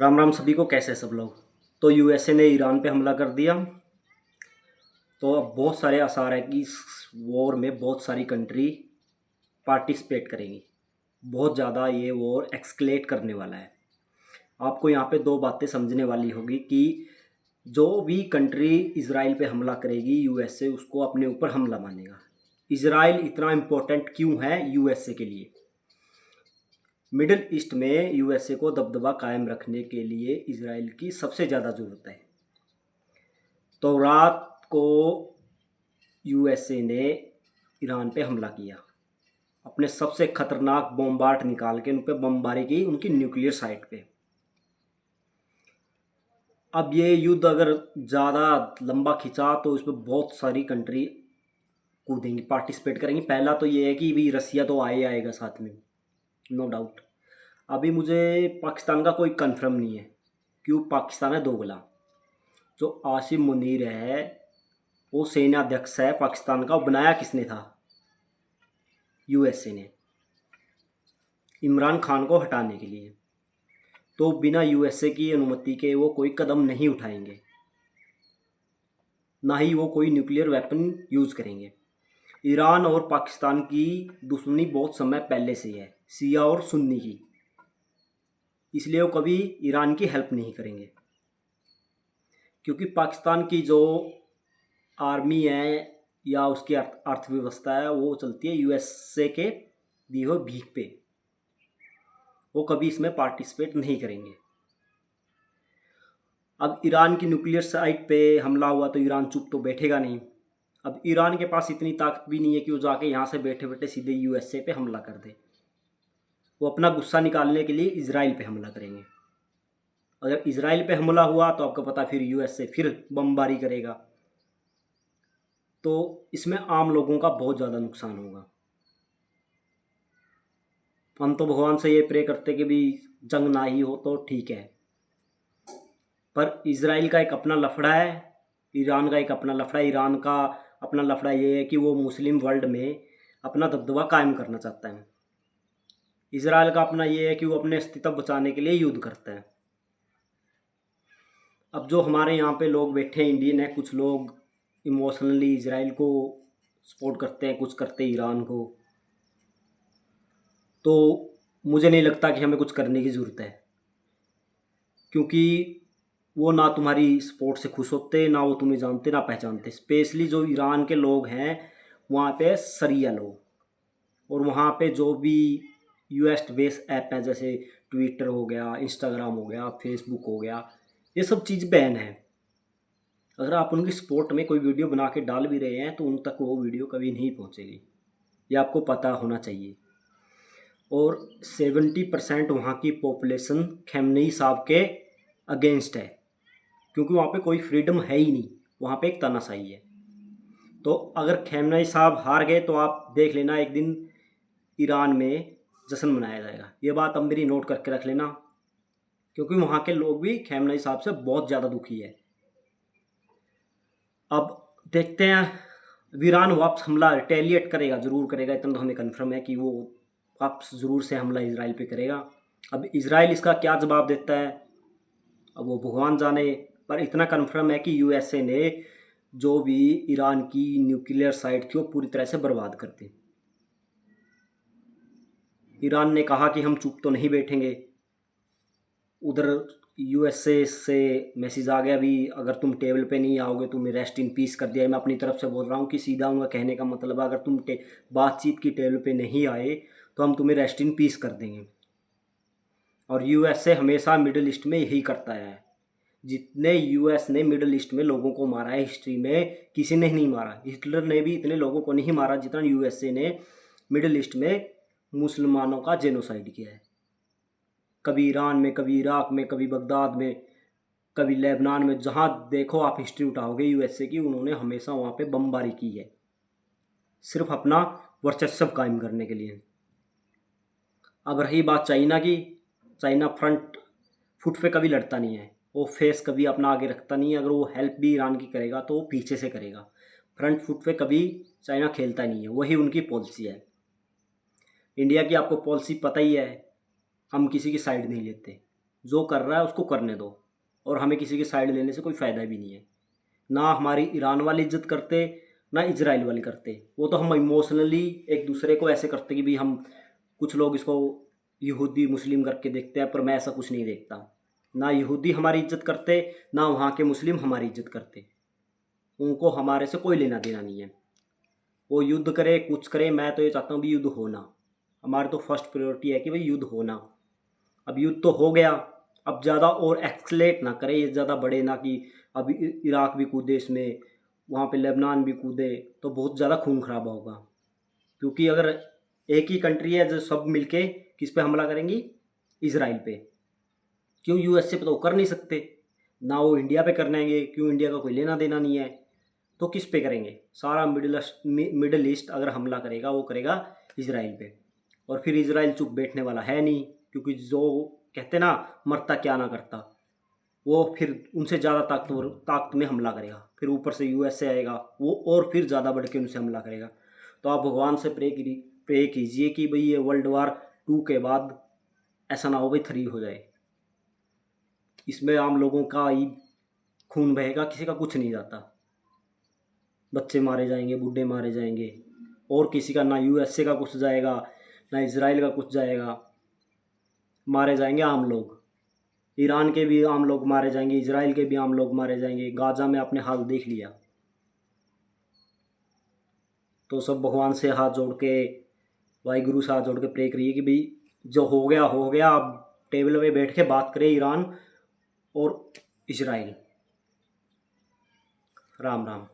राम राम सभी को। कैसे सब लोग। तो यूएसए ने ईरान पे हमला कर दिया। तो अब बहुत सारे आसार है कि इस वॉर में बहुत सारी कंट्री पार्टिसिपेट करेंगी। बहुत ज़्यादा ये वॉर एक्सकेलेट करने वाला है। आपको यहाँ पे दो बातें समझने वाली होगी कि जो भी कंट्री इजराइल पे हमला करेगी यूएसए उसको अपने ऊपर हमला मानेगा। इजराइल इतना इम्पोर्टेंट क्यों है यूएसए के लिए? मिडिल ईस्ट में यूएसए को दबदबा कायम रखने के लिए इजराइल की सबसे ज़्यादा ज़रूरत है। तो रात को यूएसए ने ईरान पे हमला किया। अपने सबसे खतरनाक बॉम्बार्ड निकाल के उन पर बमबारी की, उनकी न्यूक्लियर साइट पे। अब ये युद्ध अगर ज़्यादा लंबा खिंचा तो इसमें बहुत सारी कंट्री कूदेंगी, पार्टिसिपेट करेंगी। पहला तो ये है कि भी रसिया तो आएगा साथ में, नो डाउट। अभी मुझे पाकिस्तान का कोई कंफर्म नहीं है, क्यों पाकिस्तान है दोगला। जो आसिम मुनीर है वो सेनाध्यक्ष है पाकिस्तान का, वो बनाया किसने था? यूएसए ने, इमरान खान को हटाने के लिए। तो बिना यूएसए की अनुमति के वो कोई कदम नहीं उठाएंगे, ना ही वो कोई न्यूक्लियर वेपन यूज़ करेंगे। ईरान और पाकिस्तान की दुश्मनी बहुत समय पहले से है, शिया और सुन्नी की, इसलिए वो कभी ईरान की हेल्प नहीं करेंगे। क्योंकि पाकिस्तान की जो आर्मी है या उसकी अर्थव्यवस्था है वो चलती है यूएसए के दिए हुए भीख पे। वो कभी इसमें पार्टिसिपेट नहीं करेंगे। अब ईरान की न्यूक्लियर साइट पे हमला हुआ तो ईरान चुप तो बैठेगा नहीं। अब ईरान के पास इतनी ताकत भी नहीं है कि वो जाके यहाँ से बैठे बैठे सीधे यूएसए पे हमला कर दे। वो अपना गुस्सा निकालने के लिए इजराइल पे हमला करेंगे। अगर इजराइल पे हमला हुआ तो आपको पता फिर यूएसए फिर बमबारी करेगा। तो इसमें आम लोगों का बहुत ज़्यादा नुकसान होगा। हम तो भगवान से ये प्रे करते कि भी जंग ना ही हो तो ठीक है। पर इजराइल का एक अपना लफड़ा है, ईरान का एक अपना लफड़ा है। ईरान का अपना लफड़ा ये है कि वो मुस्लिम वर्ल्ड में अपना दबदबा कायम करना चाहता है। इजराइल का अपना ये है कि वो अपने अस्तित्व बचाने के लिए युद्ध करता है। अब जो हमारे यहाँ पे लोग बैठे हैं इंडियन है, कुछ लोग इमोशनली इजराइल को सपोर्ट करते हैं, कुछ करते हैं ईरान को। तो मुझे नहीं लगता कि हमें कुछ करने की ज़रूरत है, क्योंकि वो ना तुम्हारी सपोर्ट से खुश होते, ना वो तुम्हें जानते ना पहचानते। स्पेशली जो ईरान के लोग हैं वहाँ पे सरिया लोग, और वहाँ पे जो भी यूएस बेस्ड ऐप हैं जैसे ट्विटर हो गया, इंस्टाग्राम हो गया, फेसबुक हो गया, ये सब चीज़ बैन है। अगर आप उनकी सपोर्ट में कोई वीडियो बना के डाल भी रहे हैं तो उन तक वो वीडियो कभी नहीं पहुँचेगी, ये आपको पता होना चाहिए। और 70% वहाँ की पॉपुलेशन खamenei साहब के अगेंस्ट है, क्योंकि वहाँ पे कोई फ्रीडम है ही नहीं, वहाँ पे एक तानाशाही है। तो अगर खamenei साहब हार गए तो आप देख लेना एक दिन ईरान में जश्न मनाया जाएगा। ये बात अब मेरी नोट करके रख लेना, क्योंकि वहाँ के लोग भी खamenei साहब से बहुत ज़्यादा दुखी है। अब देखते हैं ईरान वापस हमला रिटेलिएट करेगा, ज़रूर करेगा। इतना तो हमें कन्फर्म है कि वो वापस ज़रूर से हमला इजराइल पे करेगा। अब इजराइल इसका क्या जवाब देता है अब वो भगवान जाने। पर इतना कन्फर्म है कि यूएसए ने जो भी ईरान की न्यूक्लियर साइट थी वो पूरी तरह से बर्बाद कर दी। ईरान ने कहा कि हम चुप तो नहीं बैठेंगे। उधर यूएसए से मैसेज आ गया भी अगर तुम टेबल पे नहीं आओगे तुम्हें रेस्ट इन पीस कर दिया। मैं अपनी तरफ से बोल रहा हूँ कि सीधा उनका कहने का मतलब है अगर तुम बातचीत की टेबल पे नहीं आए तो हम तुम्हें रेस्ट इन पीस कर देंगे। और यूएसए हमेशा मिडिल ईस्ट में यही करता है। जितने यूएस ने मिडिल ईस्ट में लोगों को मारा है हिस्ट्री में किसी ने नहीं मारा। हिटलर ने भी इतने लोगों को नहीं मारा जितना यूएसए ने मिडिल ईस्ट में मुसलमानों का जेनोसाइड किया है। कभी ईरान में, कभी इराक में, कभी बगदाद में, कभी लेबनान में, जहाँ देखो आप हिस्ट्री उठाओगे यूएसए की, उन्होंने हमेशा वहाँ पे बमबारी की है, सिर्फ अपना वर्चस्व कायम करने के लिए। अब रही बात चाइना की, चाइना फ्रंट फुट पे कभी लड़ता नहीं है, वो फेस कभी अपना आगे रखता नहीं है। अगर वो हेल्प भी ईरान की करेगा तो वो पीछे से करेगा, फ्रंट फुट पे कभी चाइना खेलता नहीं है। वही उनकी पॉलिसी है। इंडिया की आपको पॉलिसी पता ही है, हम किसी की साइड नहीं लेते। जो कर रहा है उसको करने दो, और हमें किसी की साइड लेने से कोई फ़ायदा भी नहीं है। ना हमारी ईरान वाली इज्जत करते, ना इजराइल वाली करते। वो तो हम इमोशनली एक दूसरे को ऐसे करते कि भाई हम, कुछ लोग इसको यहूदी मुस्लिम करके देखते हैं, पर मैं ऐसा कुछ नहीं देखता। ना यहूदी हमारी इज्जत करते, ना वहाँ के मुस्लिम हमारी इज्जत करते। उनको हमारे से कोई लेना देना नहीं है। वो युद्ध करे कुछ करे, मैं तो ये चाहता हूँ भी युद्ध होना। हमारी तो फर्स्ट प्रायोरिटी है कि भाई युद्ध होना। अब युद्ध तो हो गया, अब ज़्यादा और एक्सलेट ना करे, ये ज़्यादा बढ़े ना कि अब इराक भी कूदे इसमें, वहाँ पे लेबनान भी कूदे, तो बहुत ज़्यादा खून खराबा होगा। क्योंकि अगर एक ही कंट्री है जो सब मिलके किस पे हमला करेंगी, इसराइल पे। क्यों, यूएसए पे तो कर नहीं सकते, ना वो इंडिया पे करनेंगे, क्यों, इंडिया का कोई लेना देना नहीं है, तो किस पे करेंगे। सारा मिडल ईस्ट अगर हमला करेगा वो करेगा इसराइल पे। और फिर इसराइल चुप बैठने वाला है नहीं, क्योंकि जो कहते ना मरता क्या ना करता, वो फिर उनसे ज़्यादा ताकत में हमला करेगा। फिर ऊपर से यूएसए आएगा, वो और फिर ज़्यादा बढ़ के उनसे हमला करेगा। तो आप भगवान से प्रे कीजिए कि भाई ये वर्ल्ड वार 2 के बाद ऐसा ना हो भाई 3 हो जाए। इसमें आम लोगों का ही खून बहेगा, किसी का कुछ नहीं जाता। बच्चे मारे जाएंगे, बूढ़े मारे जाएंगे, और किसी का ना यूएसए का कुछ जाएगा, ना इसराइल का कुछ जाएगा। मारे जाएंगे आम लोग। ईरान के भी आम लोग मारे जाएंगे, इसराइल के भी आम लोग मारे जाएंगे। गाजा में आपने हाल देख लिया। तो सब भगवान से हाथ जोड़ के, वाहिगुरु से हाथ जोड़ के प्रे करिए कि भाई जो हो गया हो गया। अब टेबल पे बैठ के बात करें ईरान और इसराइल। राम राम।